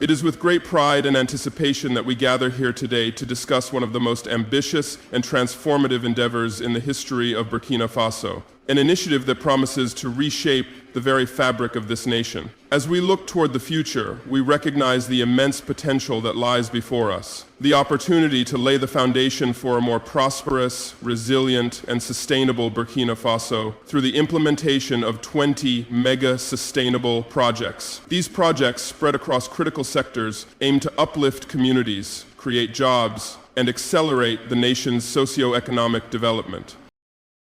It is with great pride and anticipation that we gather here today to discuss one of the most ambitious and transformative endeavors in the history of Burkina Faso, an initiative that promises to reshape the very fabric of this nation. As we look toward the future, we recognize the immense potential that lies before us, the opportunity to lay the foundation for a more prosperous, resilient, and sustainable Burkina Faso through the implementation of 20 mega-sustainable projects. These projects, spread across critical sectors, aim to uplift communities, create jobs, and accelerate the nation's socio-economic development.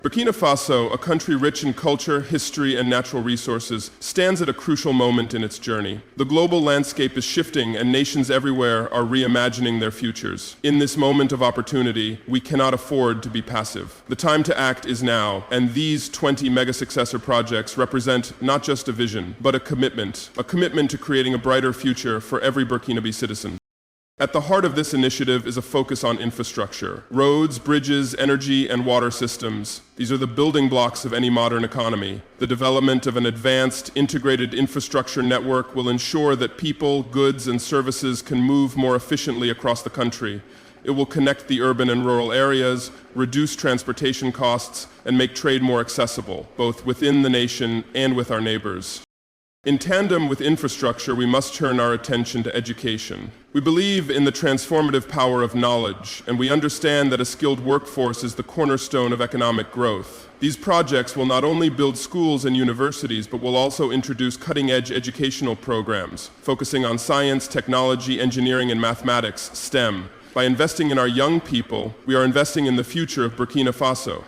Burkina Faso, a country rich in culture, history, and natural resources, stands at a crucial moment in its journey. The global landscape is shifting, and nations everywhere are reimagining their futures. In this moment of opportunity, we cannot afford to be passive. The time to act is now, and these 20 mega-successor projects represent not just a vision, but a commitment to creating a brighter future for every Burkinabe citizen. At the heart of this initiative is a focus on infrastructure. Roads, bridges, energy, and water systems. These are the building blocks of any modern economy. The development of an advanced, integrated infrastructure network will ensure that people, goods, and services can move more efficiently across the country. It will connect the urban and rural areas, reduce transportation costs, and make trade more accessible, both within the nation and with our neighbors. In tandem with infrastructure, we must turn our attention to education. We believe in the transformative power of knowledge, and we understand that a skilled workforce is the cornerstone of economic growth. These projects will not only build schools and universities, but will also introduce cutting-edge educational programs, focusing on science, technology, engineering, and mathematics, STEM. By investing in our young people, we are investing in the future of Burkina Faso.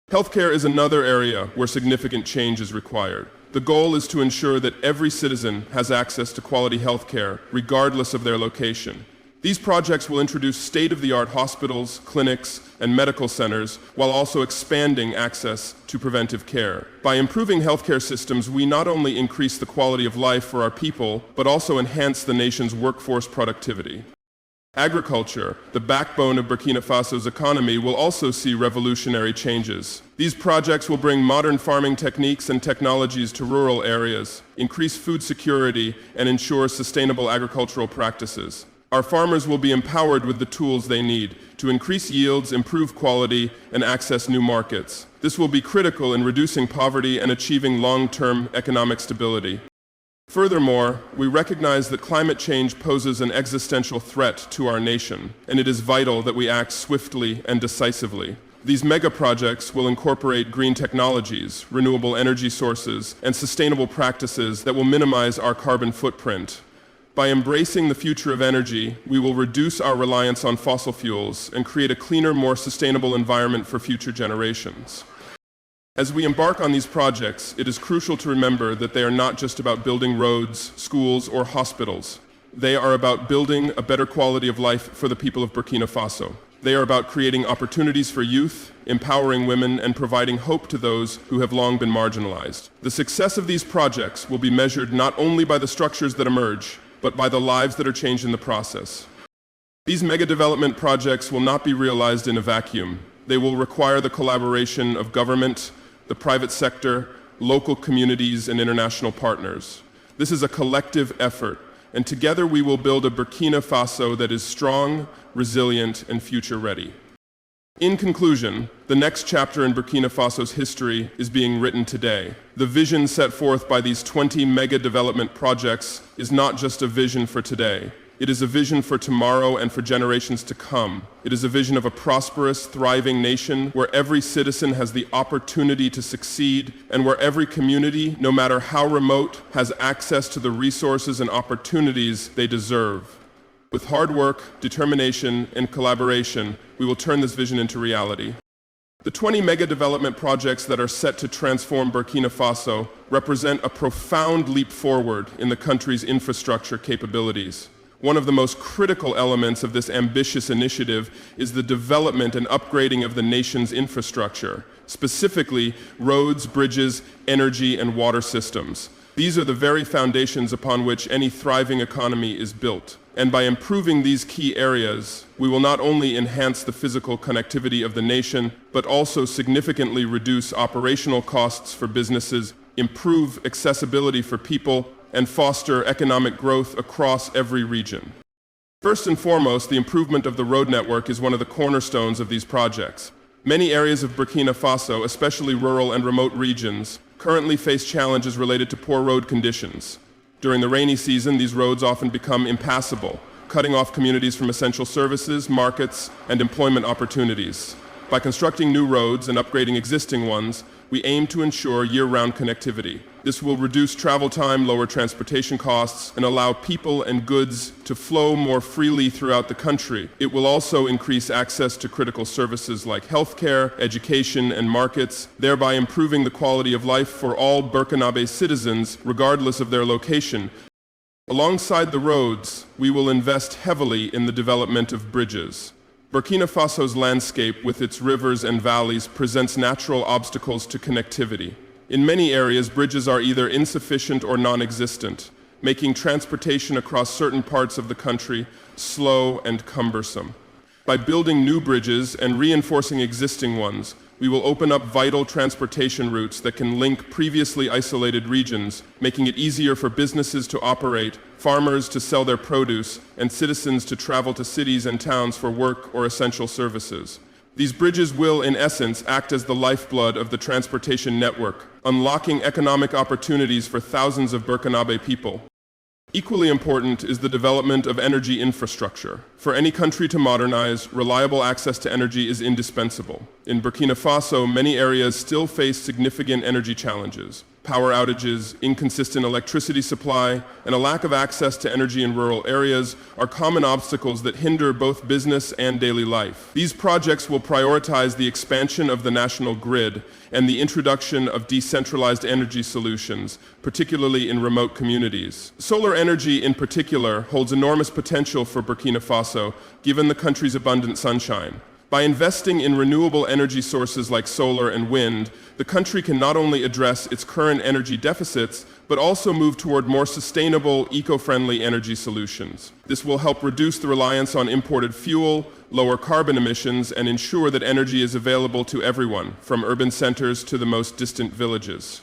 Healthcare is another area where significant change is required. The goal is to ensure that every citizen has access to quality health care, regardless of their location. These projects will introduce state-of-the-art hospitals, clinics, and medical centers, while also expanding access to preventive care. By improving healthcare systems, we not only increase the quality of life for our people, but also enhance the nation's workforce productivity. Agriculture, the backbone of Burkina Faso's economy, will also see revolutionary changes. These projects will bring modern farming techniques and technologies to rural areas, increase food security, and ensure sustainable agricultural practices. Our farmers will be empowered with the tools they need to increase yields, improve quality, and access new markets. This will be critical in reducing poverty and achieving long-term economic stability. Furthermore, we recognize that climate change poses an existential threat to our nation, and it is vital that we act swiftly and decisively. These mega-projects will incorporate green technologies, renewable energy sources, and sustainable practices that will minimize our carbon footprint. By embracing the future of energy, we will reduce our reliance on fossil fuels and create a cleaner, more sustainable environment for future generations. As we embark on these projects, it is crucial to remember that they are not just about building roads, schools, or hospitals. They are about building a better quality of life for the people of Burkina Faso. They are about creating opportunities for youth, empowering women, and providing hope to those who have long been marginalized. The success of these projects will be measured not only by the structures that emerge, but by the lives that are changed in the process. These mega-development projects will not be realized in a vacuum. They will require the collaboration of government, the private sector, local communities, and international partners. This is a collective effort, and together we will build a Burkina Faso that is strong, resilient, and future-ready. In conclusion, the next chapter in Burkina Faso's history is being written today. The vision set forth by these 20 mega-development projects is not just a vision for today. It is a vision for tomorrow and for generations to come. It is a vision of a prosperous, thriving nation where every citizen has the opportunity to succeed and where every community, no matter how remote, has access to the resources and opportunities they deserve. With hard work, determination, and collaboration, we will turn this vision into reality. The 20 mega-development projects that are set to transform Burkina Faso represent a profound leap forward in the country's infrastructure capabilities. One of the most critical elements of this ambitious initiative is the development and upgrading of the nation's infrastructure, specifically roads, bridges, energy, and water systems. These are the very foundations upon which any thriving economy is built. And by improving these key areas, we will not only enhance the physical connectivity of the nation, but also significantly reduce operational costs for businesses, improve accessibility for people, and foster economic growth across every region. First and foremost, the improvement of the road network is one of the cornerstones of these projects. Many areas of Burkina Faso, especially rural and remote regions, currently face challenges related to poor road conditions. During the rainy season, these roads often become impassable, cutting off communities from essential services, markets, and employment opportunities. By constructing new roads and upgrading existing ones, we aim to ensure year-round connectivity. This will reduce travel time, lower transportation costs, and allow people and goods to flow more freely throughout the country. It will also increase access to critical services like healthcare, education, and markets, thereby improving the quality of life for all Burkinabe citizens, regardless of their location. Alongside the roads, we will invest heavily in the development of bridges. Burkina Faso's landscape, with its rivers and valleys, presents natural obstacles to connectivity. In many areas, bridges are either insufficient or non-existent, making transportation across certain parts of the country slow and cumbersome. By building new bridges and reinforcing existing ones, we will open up vital transportation routes that can link previously isolated regions, making it easier for businesses to operate, farmers to sell their produce, and citizens to travel to cities and towns for work or essential services. These bridges will, in essence, act as the lifeblood of the transportation network, unlocking economic opportunities for thousands of Burkinabe people. Equally important is the development of energy infrastructure. For any country to modernize, reliable access to energy is indispensable. In Burkina Faso, many areas still face significant energy challenges. Power outages, inconsistent electricity supply, and a lack of access to energy in rural areas are common obstacles that hinder both business and daily life. These projects will prioritize the expansion of the national grid and the introduction of decentralized energy solutions, particularly in remote communities. Solar energy in particular holds enormous potential for Burkina Faso, given the country's abundant sunshine. By investing in renewable energy sources like solar and wind, the country can not only address its current energy deficits, but also move toward more sustainable, eco-friendly energy solutions. This will help reduce the reliance on imported fuel, lower carbon emissions, and ensure that energy is available to everyone, from urban centers to the most distant villages.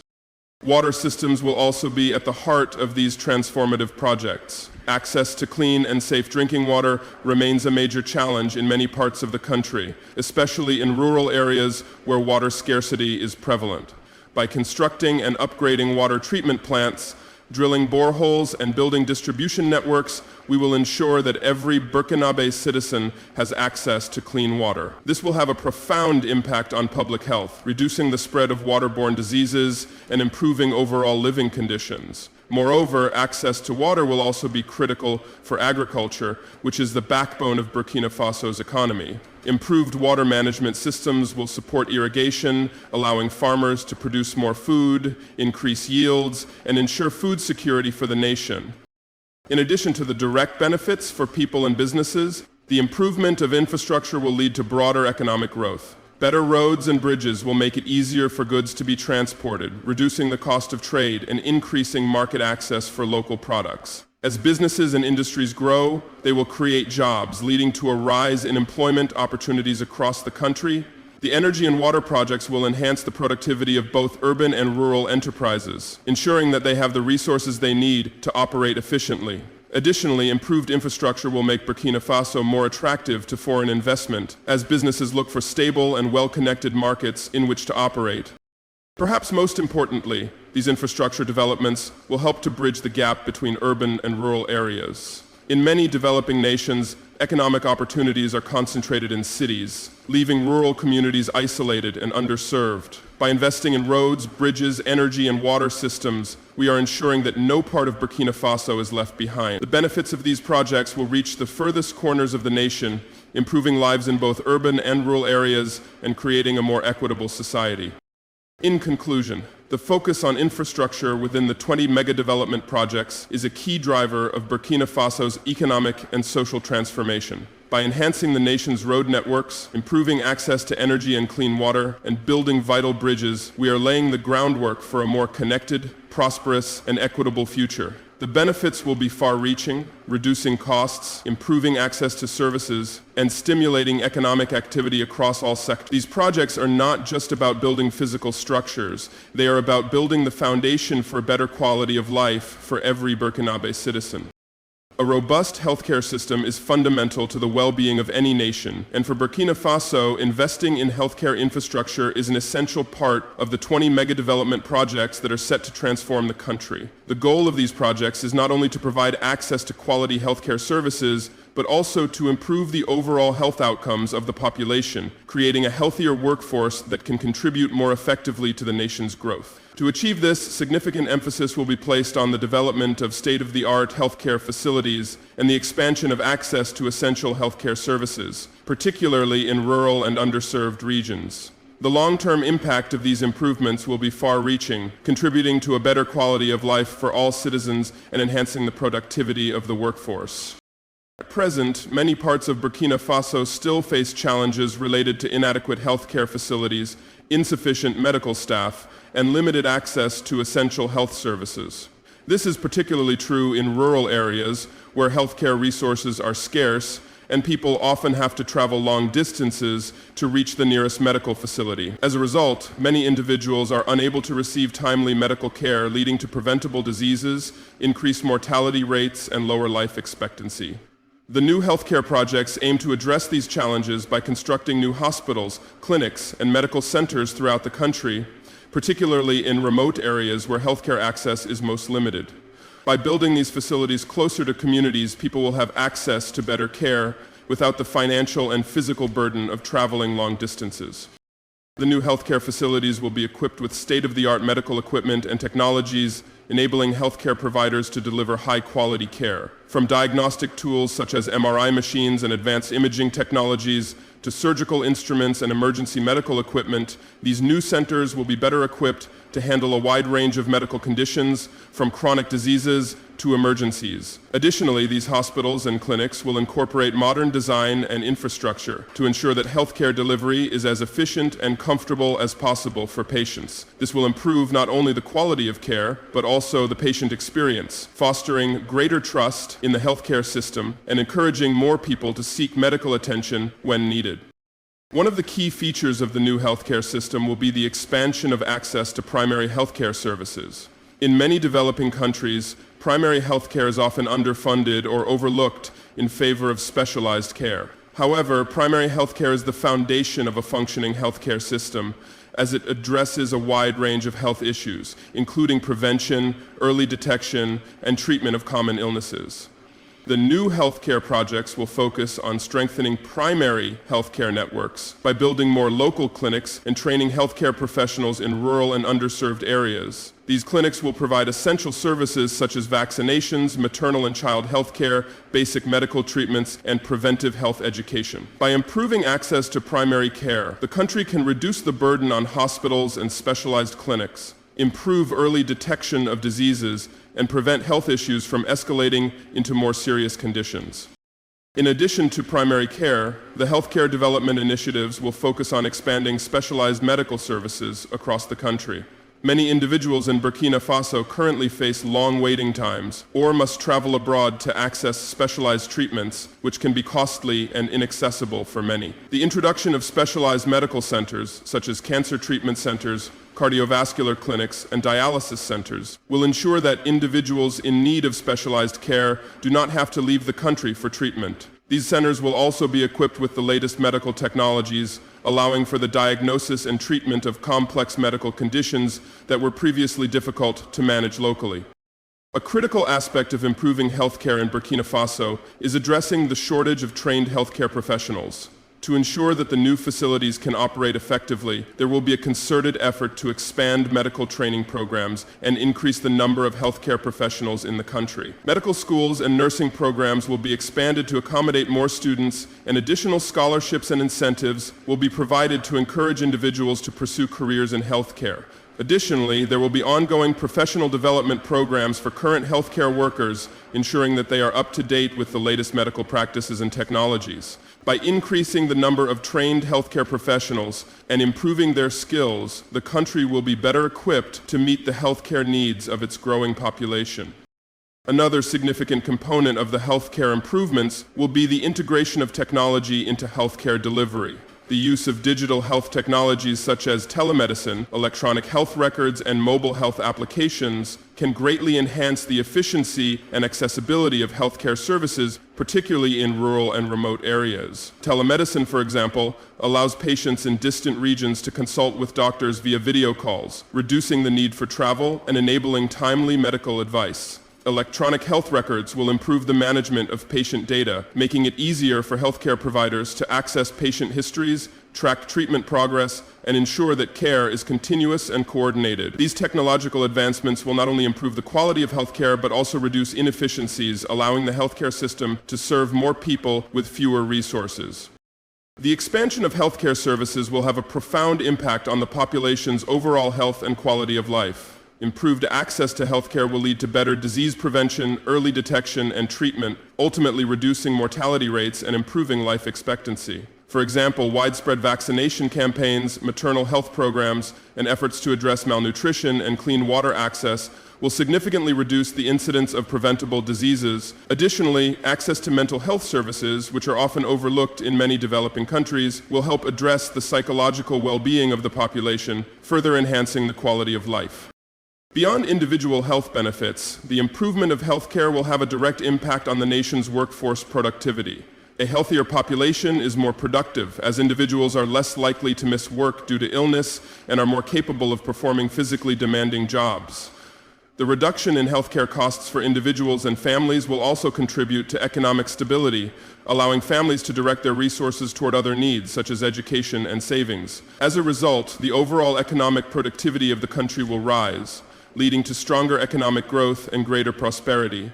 Water systems will also be at the heart of these transformative projects. Access to clean and safe drinking water remains a major challenge in many parts of the country, especially in rural areas where water scarcity is prevalent. By constructing and upgrading water treatment plants, drilling boreholes, and building distribution networks, we will ensure that every Burkinabe citizen has access to clean water. This will have a profound impact on public health, reducing the spread of waterborne diseases and improving overall living conditions. Moreover, access to water will also be critical for agriculture, which is the backbone of Burkina Faso's economy. Improved water management systems will support irrigation, allowing farmers to produce more food, increase yields, and ensure food security for the nation. In addition to the direct benefits for people and businesses, the improvement of infrastructure will lead to broader economic growth. Better roads and bridges will make it easier for goods to be transported, reducing the cost of trade and increasing market access for local products. As businesses and industries grow, they will create jobs, leading to a rise in employment opportunities across the country. The energy and water projects will enhance the productivity of both urban and rural enterprises, ensuring that they have the resources they need to operate efficiently. Additionally, improved infrastructure will make Burkina Faso more attractive to foreign investment as businesses look for stable and well-connected markets in which to operate. Perhaps most importantly, these infrastructure developments will help to bridge the gap between urban and rural areas. In many developing nations, economic opportunities are concentrated in cities, leaving rural communities isolated and underserved. By investing in roads, bridges, energy, and water systems, we are ensuring that no part of Burkina Faso is left behind. The benefits of these projects will reach the furthest corners of the nation, improving lives in both urban and rural areas and creating a more equitable society. In conclusion, the focus on infrastructure within the 20 mega-development projects is a key driver of Burkina Faso's economic and social transformation. By enhancing the nation's road networks, improving access to energy and clean water, and building vital bridges, we are laying the groundwork for a more connected, prosperous, and equitable future. The benefits will be far-reaching, reducing costs, improving access to services, and stimulating economic activity across all sectors. These projects are not just about building physical structures. They are about building the foundation for a better quality of life for every Burkinabe citizen. A robust healthcare system is fundamental to the well-being of any nation, and for Burkina Faso, investing in healthcare infrastructure is an essential part of the 20 mega-development projects that are set to transform the country. The goal of these projects is not only to provide access to quality healthcare services, but also to improve the overall health outcomes of the population, creating a healthier workforce that can contribute more effectively to the nation's growth. To achieve this, significant emphasis will be placed on the development of state-of-the-art healthcare facilities and the expansion of access to essential healthcare services, particularly in rural and underserved regions. The long-term impact of these improvements will be far-reaching, contributing to a better quality of life for all citizens and enhancing the productivity of the workforce. At present, many parts of Burkina Faso still face challenges related to inadequate healthcare facilities, insufficient medical staff, and limited access to essential health services. This is particularly true in rural areas where healthcare resources are scarce and people often have to travel long distances to reach the nearest medical facility. As a result, many individuals are unable to receive timely medical care, leading to preventable diseases, increased mortality rates, and lower life expectancy. The new healthcare projects aim to address these challenges by constructing new hospitals, clinics, and medical centers throughout the country, particularly in remote areas where healthcare access is most limited. By building these facilities closer to communities, people will have access to better care without the financial and physical burden of traveling long distances. The new healthcare facilities will be equipped with state-of-the-art medical equipment and technologies, enabling healthcare providers to deliver high-quality care. From diagnostic tools such as MRI machines and advanced imaging technologies to surgical instruments and emergency medical equipment, these new centers will be better equipped to handle a wide range of medical conditions, from chronic diseases to emergencies. Additionally, these hospitals and clinics will incorporate modern design and infrastructure to ensure that healthcare delivery is as efficient and comfortable as possible for patients. This will improve not only the quality of care, but also the patient experience, fostering greater trust in the healthcare system and encouraging more people to seek medical attention when needed. One of the key features of the new healthcare system will be the expansion of access to primary healthcare services. In many developing countries, primary healthcare is often underfunded or overlooked in favor of specialized care. However, primary healthcare is the foundation of a functioning healthcare system, as it addresses a wide range of health issues, including prevention, early detection, and treatment of common illnesses. The new healthcare projects will focus on strengthening primary healthcare networks by building more local clinics and training healthcare professionals in rural and underserved areas. These clinics will provide essential services such as vaccinations, maternal and child health care, basic medical treatments, and preventive health education. By improving access to primary care, the country can reduce the burden on hospitals and specialized clinics, improve early detection of diseases, and prevent health issues from escalating into more serious conditions. In addition to primary care, the healthcare development initiatives will focus on expanding specialized medical services across the country. Many individuals in Burkina Faso currently face long waiting times or must travel abroad to access specialized treatments, which can be costly and inaccessible for many. The introduction of specialized medical centers, such as cancer treatment centers, cardiovascular clinics, and dialysis centers, will ensure that individuals in need of specialized care do not have to leave the country for treatment. These centers will also be equipped with the latest medical technologies, allowing for the diagnosis and treatment of complex medical conditions that were previously difficult to manage locally. A critical aspect of improving healthcare in Burkina Faso is addressing the shortage of trained healthcare professionals. To ensure that the new facilities can operate effectively, there will be a concerted effort to expand medical training programs and increase the number of healthcare professionals in the country. Medical schools and nursing programs will be expanded to accommodate more students, and additional scholarships and incentives will be provided to encourage individuals to pursue careers in healthcare. Additionally, there will be ongoing professional development programs for current healthcare workers, ensuring that they are up to date with the latest medical practices and technologies. By increasing the number of trained healthcare professionals and improving their skills, the country will be better equipped to meet the healthcare needs of its growing population. Another significant component of the healthcare improvements will be the integration of technology into healthcare delivery. The use of digital health technologies such as telemedicine, electronic health records, and mobile health applications can greatly enhance the efficiency and accessibility of healthcare services, particularly in rural and remote areas. Telemedicine, for example, allows patients in distant regions to consult with doctors via video calls, reducing the need for travel and enabling timely medical advice. Electronic health records will improve the management of patient data, making it easier for healthcare providers to access patient histories, track treatment progress, and ensure that care is continuous and coordinated. These technological advancements will not only improve the quality of healthcare, but also reduce inefficiencies, allowing the healthcare system to serve more people with fewer resources. The expansion of healthcare services will have a profound impact on the population's overall health and quality of life. Improved access to healthcare will lead to better disease prevention, early detection, and treatment, ultimately reducing mortality rates and improving life expectancy. For example, widespread vaccination campaigns, maternal health programs, and efforts to address malnutrition and clean water access will significantly reduce the incidence of preventable diseases. Additionally, access to mental health services, which are often overlooked in many developing countries, will help address the psychological well-being of the population, further enhancing the quality of life. Beyond individual health benefits, the improvement of healthcare will have a direct impact on the nation's workforce productivity. A healthier population is more productive, as individuals are less likely to miss work due to illness and are more capable of performing physically demanding jobs. The reduction in healthcare costs for individuals and families will also contribute to economic stability, allowing families to direct their resources toward other needs, such as education and savings. As a result, the overall economic productivity of the country will rise, leading to stronger economic growth and greater prosperity.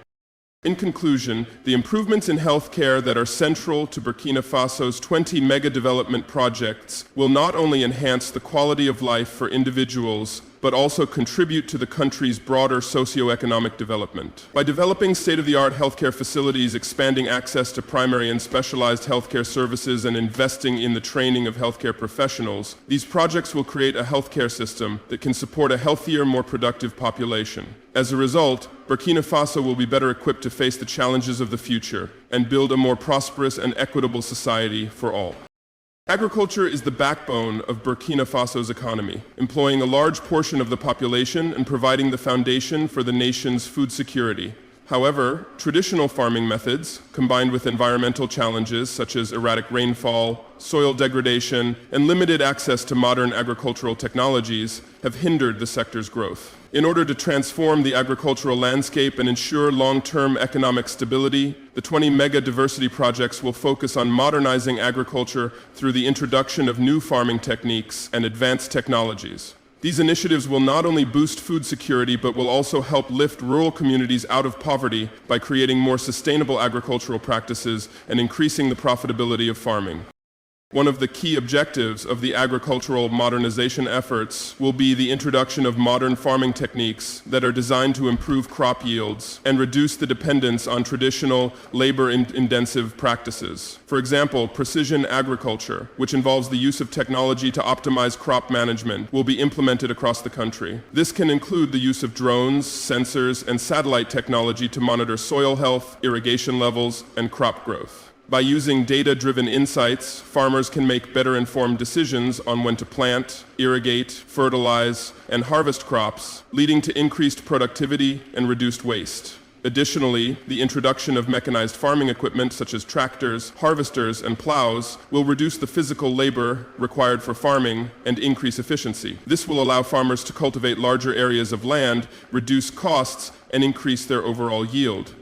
In conclusion, the improvements in healthcare that are central to Burkina Faso's 20 mega-development projects will not only enhance the quality of life for individuals, but also contribute to the country's broader socioeconomic development. By developing state-of-the-art healthcare facilities, expanding access to primary and specialized healthcare services, and investing in the training of healthcare professionals, these projects will create a healthcare system that can support a healthier, more productive population. As a result, Burkina Faso will be better equipped to face the challenges of the future and build a more prosperous and equitable society for all. Agriculture is the backbone of Burkina Faso's economy, employing a large portion of the population and providing the foundation for the nation's food security. However, traditional farming methods, combined with environmental challenges such as erratic rainfall, soil degradation, and limited access to modern agricultural technologies, have hindered the sector's growth. In order to transform the agricultural landscape and ensure long-term economic stability, the 20 mega-diversity projects will focus on modernizing agriculture through the introduction of new farming techniques and advanced technologies. These initiatives will not only boost food security, but will also help lift rural communities out of poverty by creating more sustainable agricultural practices and increasing the profitability of farming. One of the key objectives of the agricultural modernization efforts will be the introduction of modern farming techniques that are designed to improve crop yields and reduce the dependence on traditional labor-intensive practices. For example, precision agriculture, which involves the use of technology to optimize crop management, will be implemented across the country. This can include the use of drones, sensors, and satellite technology to monitor soil health, irrigation levels, and crop growth. By using data-driven insights, farmers can make better informed decisions on when to plant, irrigate, fertilize, and harvest crops, leading to increased productivity and reduced waste. Additionally, the introduction of mechanized farming equipment such as tractors, harvesters, and plows will reduce the physical labor required for farming and increase efficiency. This will allow farmers to cultivate larger areas of land, reduce costs, and increase their overall yield.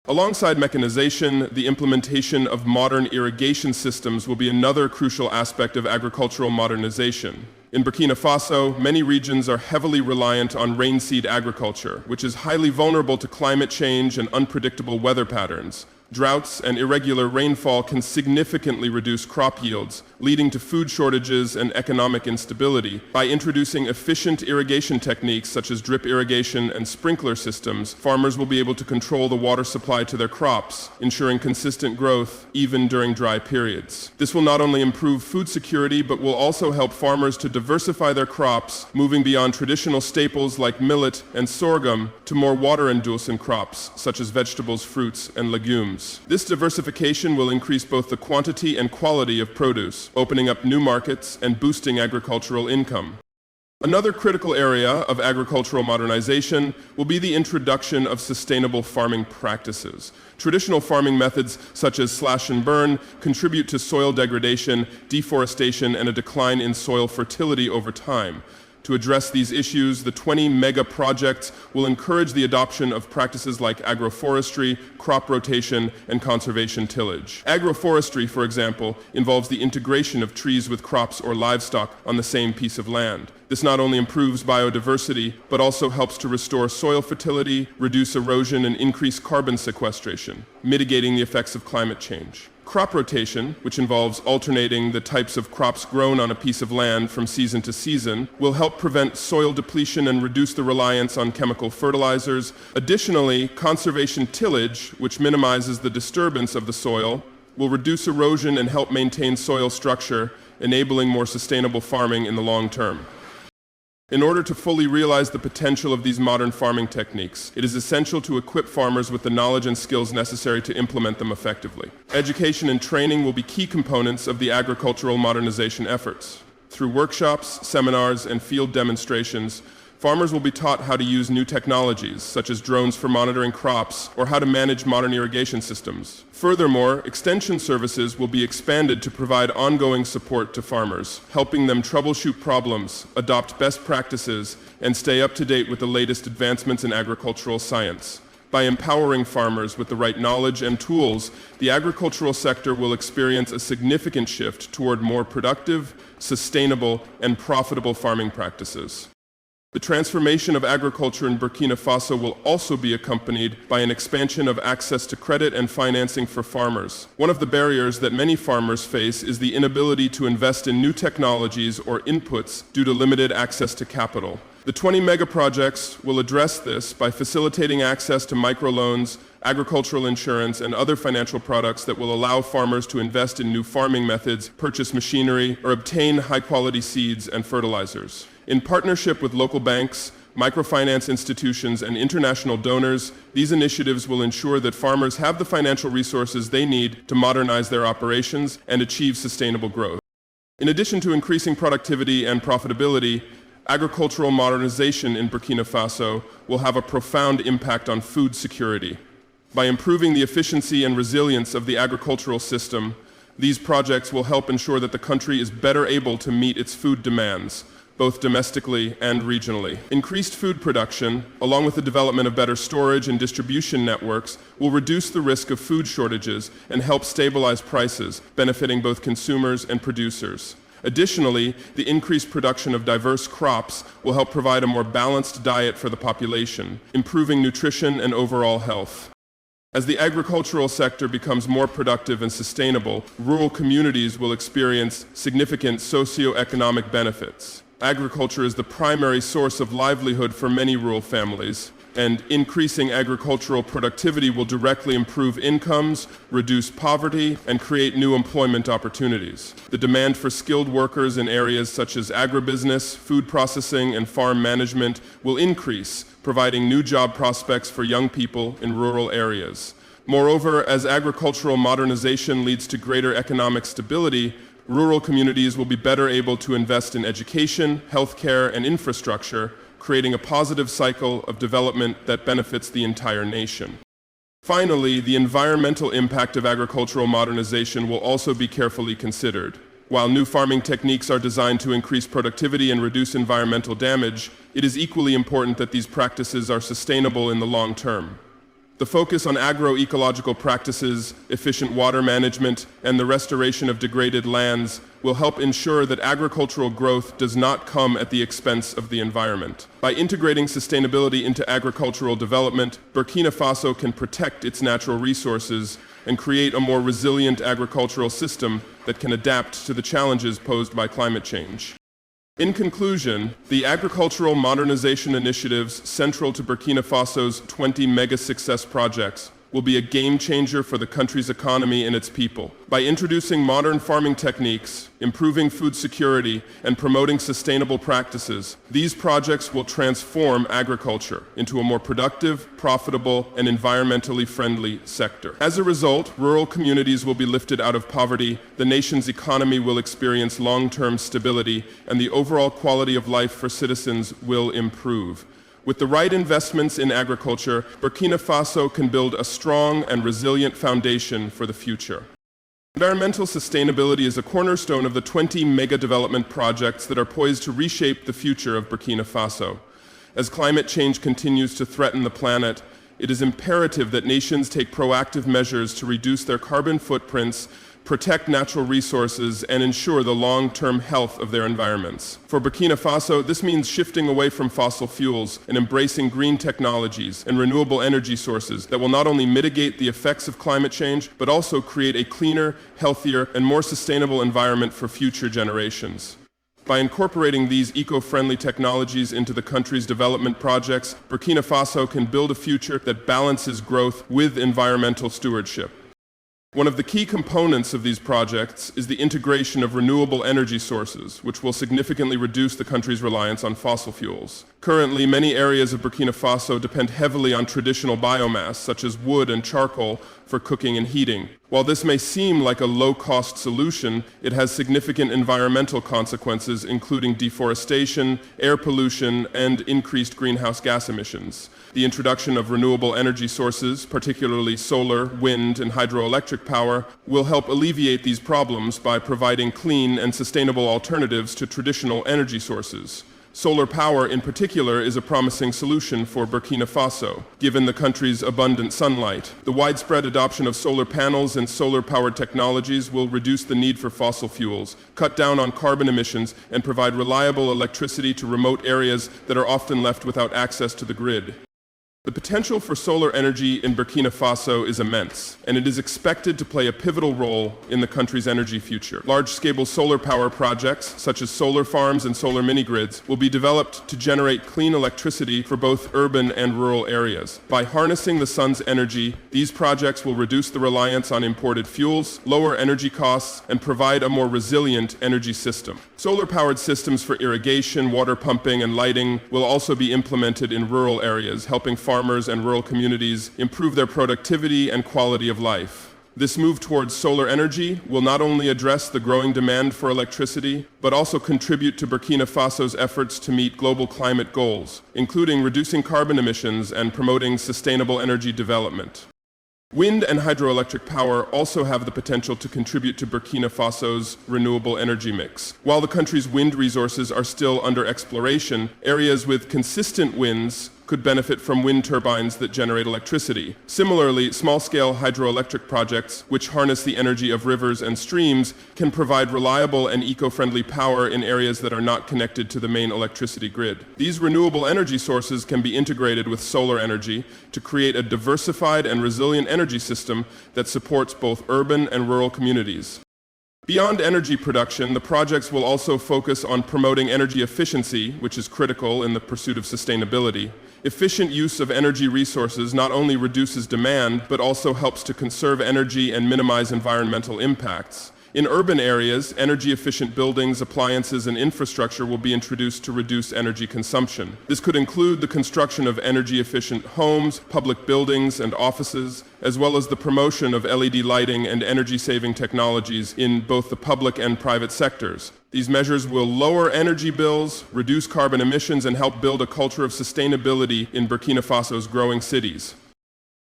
Alongside mechanization, the implementation of modern irrigation systems will be another crucial aspect of agricultural modernization. In Burkina Faso, many regions are heavily reliant on rainseed agriculture, which is highly vulnerable to climate change and unpredictable weather patterns. Droughts and irregular rainfall can significantly reduce crop yields, leading to food shortages and economic instability. By introducing efficient irrigation techniques such as drip irrigation and sprinkler systems, farmers will be able to control the water supply to their crops, ensuring consistent growth even during dry periods. This will not only improve food security, but will also help farmers to diversify their crops, moving beyond traditional staples like millet and sorghum to more water-inducing crops such as vegetables, fruits, and legumes. This diversification will increase both the quantity and quality of produce, opening up new markets and boosting agricultural income. Another critical area of agricultural modernization will be the introduction of sustainable farming practices. Traditional farming methods such as slash and burn contribute to soil degradation, deforestation, and a decline in soil fertility over time. To address these issues, the 20 mega projects will encourage the adoption of practices like agroforestry, crop rotation, and conservation tillage. Agroforestry, for example, involves the integration of trees with crops or livestock on the same piece of land. This not only improves biodiversity, but also helps to restore soil fertility, reduce erosion, and increase carbon sequestration, mitigating the effects of climate change. Crop rotation, which involves alternating the types of crops grown on a piece of land from season to season, will help prevent soil depletion and reduce the reliance on chemical fertilizers. Additionally, conservation tillage, which minimizes the disturbance of the soil, will reduce erosion and help maintain soil structure, enabling more sustainable farming in the long term. In order to fully realize the potential of these modern farming techniques, it is essential to equip farmers with the knowledge and skills necessary to implement them effectively. Education and training will be key components of the agricultural modernization efforts. Through workshops, seminars, and field demonstrations, farmers will be taught how to use new technologies, such as drones for monitoring crops, or how to manage modern irrigation systems. Furthermore, extension services will be expanded to provide ongoing support to farmers, helping them troubleshoot problems, adopt best practices, and stay up to date with the latest advancements in agricultural science. By empowering farmers with the right knowledge and tools, the agricultural sector will experience a significant shift toward more productive, sustainable, and profitable farming practices. The transformation of agriculture in Burkina Faso will also be accompanied by an expansion of access to credit and financing for farmers. One of the barriers that many farmers face is the inability to invest in new technologies or inputs due to limited access to capital. The 20 mega projects will address this by facilitating access to microloans, agricultural insurance, and other financial products that will allow farmers to invest in new farming methods, purchase machinery, or obtain high-quality seeds and fertilizers. In partnership with local banks, microfinance institutions, and international donors, these initiatives will ensure that farmers have the financial resources they need to modernize their operations and achieve sustainable growth. In addition to increasing productivity and profitability, agricultural modernization in Burkina Faso will have a profound impact on food security. By improving the efficiency and resilience of the agricultural system, these projects will help ensure that the country is better able to meet its food demands, both domestically and regionally. Increased food production, along with the development of better storage and distribution networks, will reduce the risk of food shortages and help stabilize prices, benefiting both consumers and producers. Additionally, the increased production of diverse crops will help provide a more balanced diet for the population, improving nutrition and overall health. As the agricultural sector becomes more productive and sustainable, rural communities will experience significant socio-economic benefits. Agriculture is the primary source of livelihood for many rural families, and increasing agricultural productivity will directly improve incomes, reduce poverty, and create new employment opportunities. The demand for skilled workers in areas such as agribusiness, food processing, and farm management will increase, providing new job prospects for young people in rural areas. Moreover, as agricultural modernization leads to greater economic stability, rural communities will be better able to invest in education, healthcare, and infrastructure, creating a positive cycle of development that benefits the entire nation. Finally, the environmental impact of agricultural modernization will also be carefully considered. While new farming techniques are designed to increase productivity and reduce environmental damage, it is equally important that these practices are sustainable in the long term. The focus on agroecological practices, efficient water management, and the restoration of degraded lands will help ensure that agricultural growth does not come at the expense of the environment. By integrating sustainability into agricultural development, Burkina Faso can protect its natural resources and create a more resilient agricultural system that can adapt to the challenges posed by climate change. In conclusion, the agricultural modernization initiatives central to Burkina Faso's 20 mega success projects will be a game changer for the country's economy and its people. By introducing modern farming techniques, improving food security, and promoting sustainable practices, these projects will transform agriculture into a more productive, profitable, and environmentally friendly sector. As a result, rural communities will be lifted out of poverty, the nation's economy will experience long-term stability, and the overall quality of life for citizens will improve. With the right investments in agriculture, Burkina Faso can build a strong and resilient foundation for the future. Environmental sustainability is a cornerstone of the 20 mega development projects that are poised to reshape the future of Burkina Faso. As climate change continues to threaten the planet, it is imperative that nations take proactive measures to reduce their carbon footprints, protect natural resources, and ensure the long-term health of their environments. For Burkina Faso, this means shifting away from fossil fuels and embracing green technologies and renewable energy sources that will not only mitigate the effects of climate change, but also create a cleaner, healthier, and more sustainable environment for future generations. By incorporating these eco-friendly technologies into the country's development projects, Burkina Faso can build a future that balances growth with environmental stewardship. One of the key components of these projects is the integration of renewable energy sources, which will significantly reduce the country's reliance on fossil fuels. Currently, many areas of Burkina Faso depend heavily on traditional biomass, such as wood and charcoal, for cooking and heating. While this may seem like a low-cost solution, it has significant environmental consequences, including deforestation, air pollution, and increased greenhouse gas emissions. The introduction of renewable energy sources, particularly solar, wind, and hydroelectric power, will help alleviate these problems by providing clean and sustainable alternatives to traditional energy sources. Solar power, in particular, is a promising solution for Burkina Faso, given the country's abundant sunlight. The widespread adoption of solar panels and solar-powered technologies will reduce the need for fossil fuels, cut down on carbon emissions, and provide reliable electricity to remote areas that are often left without access to the grid. The potential for solar energy in Burkina Faso is immense, and it is expected to play a pivotal role in the country's energy future. Large-scale solar power projects, such as solar farms and solar mini-grids, will be developed to generate clean electricity for both urban and rural areas. By harnessing the sun's energy, these projects will reduce the reliance on imported fuels, lower energy costs, and provide a more resilient energy system. Solar-powered systems for irrigation, water pumping, and lighting will also be implemented in rural areas, helping farmers and rural communities improve their productivity and quality of life. This move towards solar energy will not only address the growing demand for electricity, but also contribute to Burkina Faso's efforts to meet global climate goals, including reducing carbon emissions and promoting sustainable energy development. Wind and hydroelectric power also have the potential to contribute to Burkina Faso's renewable energy mix. While the country's wind resources are still under exploration, areas with consistent winds could benefit from wind turbines that generate electricity. Similarly, small-scale hydroelectric projects, which harness the energy of rivers and streams, can provide reliable and eco-friendly power in areas that are not connected to the main electricity grid. These renewable energy sources can be integrated with solar energy to create a diversified and resilient energy system that supports both urban and rural communities. Beyond energy production, the projects will also focus on promoting energy efficiency, which is critical in the pursuit of sustainability. Efficient use of energy resources not only reduces demand, but also helps to conserve energy and minimize environmental impacts. In urban areas, energy-efficient buildings, appliances, and infrastructure will be introduced to reduce energy consumption. This could include the construction of energy-efficient homes, public buildings, and offices, as well as the promotion of LED lighting and energy-saving technologies in both the public and private sectors. These measures will lower energy bills, reduce carbon emissions, and help build a culture of sustainability in Burkina Faso's growing cities.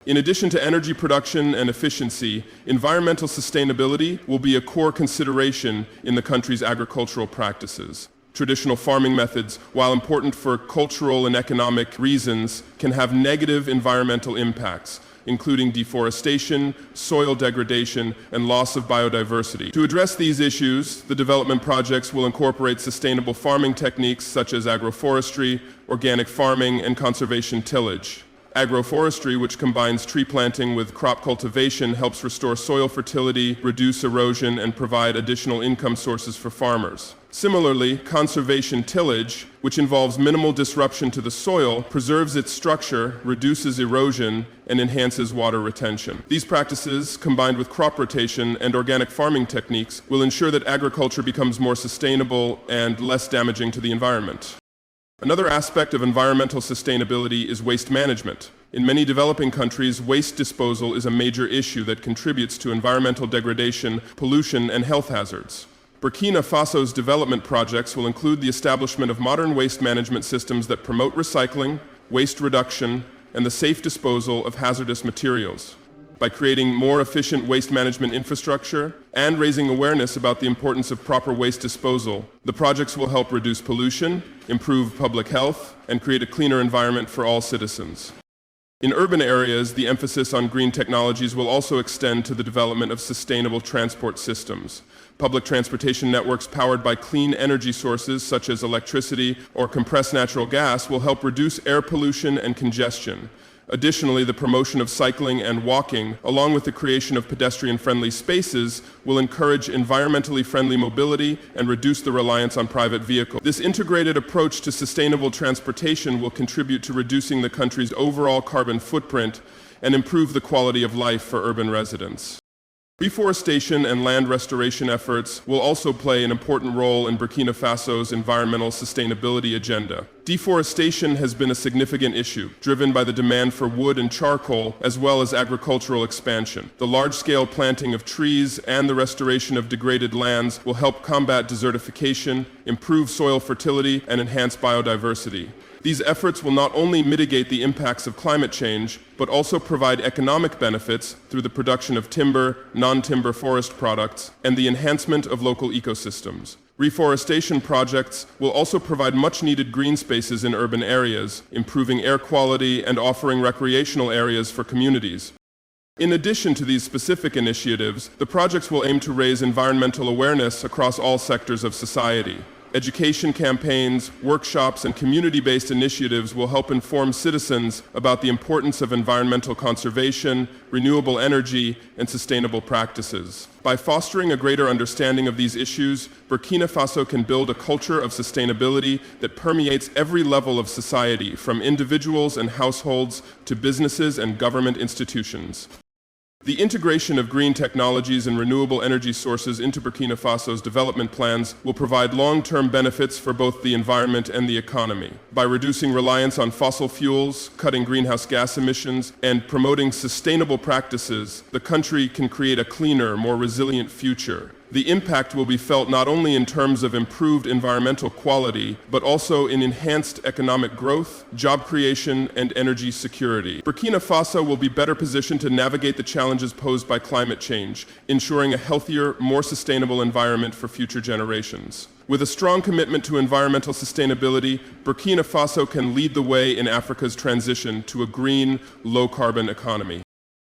In addition to energy production and efficiency, environmental sustainability will be a core consideration in the country's agricultural practices. Traditional farming methods, while important for cultural and economic reasons, can have negative environmental impacts. including deforestation, soil degradation, and loss of biodiversity. To address these issues, the development projects will incorporate sustainable farming techniques such as agroforestry, organic farming, and conservation tillage. Agroforestry, which combines tree planting with crop cultivation, helps restore soil fertility, reduce erosion, and provide additional income sources for farmers. Similarly, conservation tillage, which involves minimal disruption to the soil, preserves its structure, reduces erosion, and enhances water retention. These practices, combined with crop rotation and organic farming techniques, will ensure that agriculture becomes more sustainable and less damaging to the environment. Another aspect of environmental sustainability is waste management. In many developing countries, waste disposal is a major issue that contributes to environmental degradation, pollution, and health hazards. Burkina Faso's development projects will include the establishment of modern waste management systems that promote recycling, waste reduction, and the safe disposal of hazardous materials. By creating more efficient waste management infrastructure and raising awareness about the importance of proper waste disposal, the projects will help reduce pollution, improve public health, and create a cleaner environment for all citizens. In urban areas, the emphasis on green technologies will also extend to the development of sustainable transport systems. Public transportation networks powered by clean energy sources such as electricity or compressed natural gas will help reduce air pollution and congestion. Additionally, the promotion of cycling and walking, along with the creation of pedestrian-friendly spaces, will encourage environmentally friendly mobility and reduce the reliance on private vehicles. This integrated approach to sustainable transportation will contribute to reducing the country's overall carbon footprint and improve the quality of life for urban residents. Reforestation and land restoration efforts will also play an important role in Burkina Faso's environmental sustainability agenda. Deforestation has been a significant issue, driven by the demand for wood and charcoal, as well as agricultural expansion. The large-scale planting of trees and the restoration of degraded lands will help combat desertification, improve soil fertility, and enhance biodiversity. These efforts will not only mitigate the impacts of climate change, but also provide economic benefits through the production of timber, non-timber forest products, and the enhancement of local ecosystems. Reforestation projects will also provide much-needed green spaces in urban areas, improving air quality and offering recreational areas for communities. In addition to these specific initiatives, the projects will aim to raise environmental awareness across all sectors of society. Education campaigns, workshops, and community-based initiatives will help inform citizens about the importance of environmental conservation, renewable energy, and sustainable practices. By fostering a greater understanding of these issues, Burkina Faso can build a culture of sustainability that permeates every level of society, from individuals and households to businesses and government institutions. The integration of green technologies and renewable energy sources into Burkina Faso's development plans will provide long-term benefits for both the environment and the economy. By reducing reliance on fossil fuels, cutting greenhouse gas emissions, and promoting sustainable practices, the country can create a cleaner, more resilient future. The impact will be felt not only in terms of improved environmental quality, but also in enhanced economic growth, job creation, and energy security. Burkina Faso will be better positioned to navigate the challenges posed by climate change, ensuring a healthier, more sustainable environment for future generations. With a strong commitment to environmental sustainability, Burkina Faso can lead the way in Africa's transition to a green, low-carbon economy.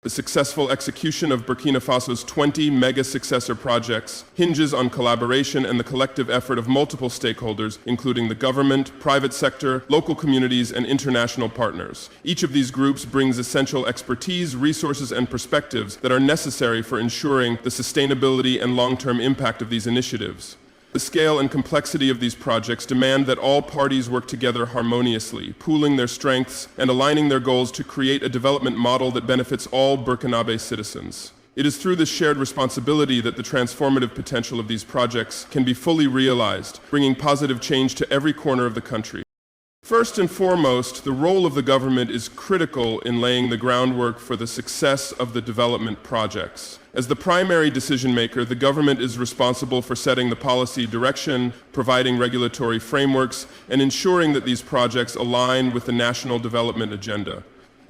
The successful execution of Burkina Faso's 20 mega-successor projects hinges on collaboration and the collective effort of multiple stakeholders, including the government, private sector, local communities, and international partners. Each of these groups brings essential expertise, resources, and perspectives that are necessary for ensuring the sustainability and long-term impact of these initiatives. The scale and complexity of these projects demand that all parties work together harmoniously, pooling their strengths and aligning their goals to create a development model that benefits all Burkinabe citizens. It is through this shared responsibility that the transformative potential of these projects can be fully realized, bringing positive change to every corner of the country. First and foremost, the role of the government is critical in laying the groundwork for the success of the development projects. As the primary decision maker, the government is responsible for setting the policy direction, providing regulatory frameworks, and ensuring that these projects align with the national development agenda.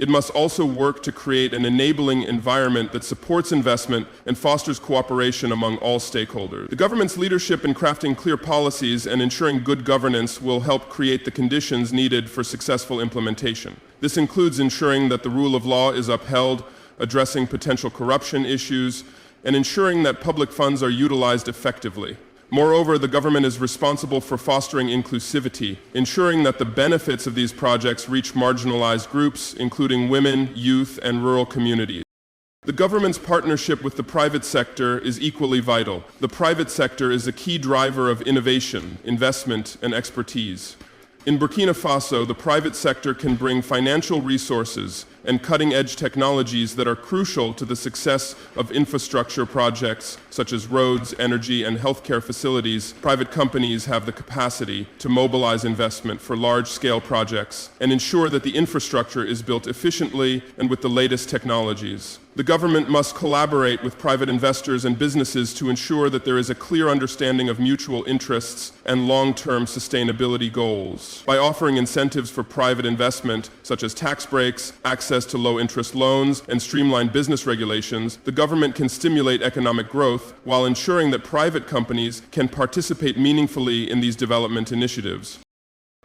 it must also work to create an enabling environment that supports investment and fosters cooperation among all stakeholders. The government's leadership in crafting clear policies and ensuring good governance will help create the conditions needed for successful implementation. This includes ensuring that the rule of law is upheld, addressing potential corruption issues, and ensuring that public funds are utilized effectively. Moreover, the government is responsible for fostering inclusivity, ensuring that the benefits of these projects reach marginalized groups, including women, youth, and rural communities. The government's partnership with the private sector is equally vital. The private sector is a key driver of innovation, investment, and expertise. In Burkina Faso, the private sector can bring financial resources and cutting-edge technologies that are crucial to the success of infrastructure projects such as roads, energy, and healthcare facilities. Private companies have the capacity to mobilize investment for large-scale projects and ensure that the infrastructure is built efficiently and with the latest technologies. The government must collaborate with private investors and businesses to ensure that there is a clear understanding of mutual interests and long-term sustainability goals. By offering incentives for private investment, such as tax breaks, access to low-interest loans, and streamlined business regulations, the government can stimulate economic growth while ensuring that private companies can participate meaningfully in these development initiatives.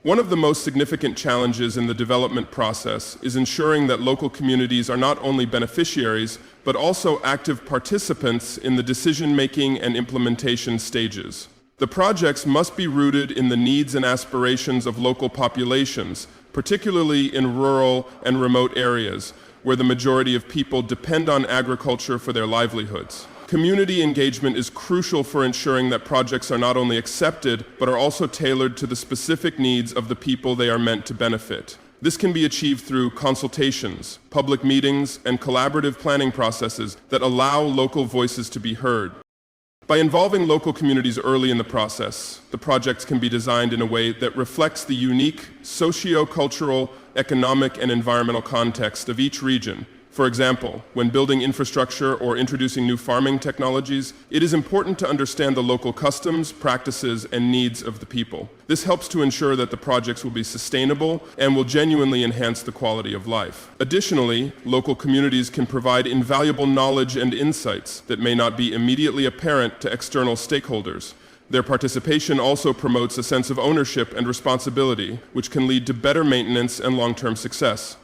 One of the most significant challenges in the development process is ensuring that local communities are not only beneficiaries, but also active participants in the decision-making and implementation stages. The projects must be rooted in the needs and aspirations of local populations, particularly in rural and remote areas, where the majority of people depend on agriculture for their livelihoods. Community engagement is crucial for ensuring that projects are not only accepted, but are also tailored to the specific needs of the people they are meant to benefit. This can be achieved through consultations, public meetings, and collaborative planning processes that allow local voices to be heard. By involving local communities early in the process, the projects can be designed in a way that reflects the unique socio-cultural, economic, and environmental context of each region. For example, when building infrastructure or introducing new farming technologies, it is important to understand the local customs, practices, and needs of the people. This helps to ensure that the projects will be sustainable and will genuinely enhance the quality of life. Additionally, local communities can provide invaluable knowledge and insights that may not be immediately apparent to external stakeholders. Their participation also promotes a sense of ownership and responsibility, which can lead to better maintenance and long-term success.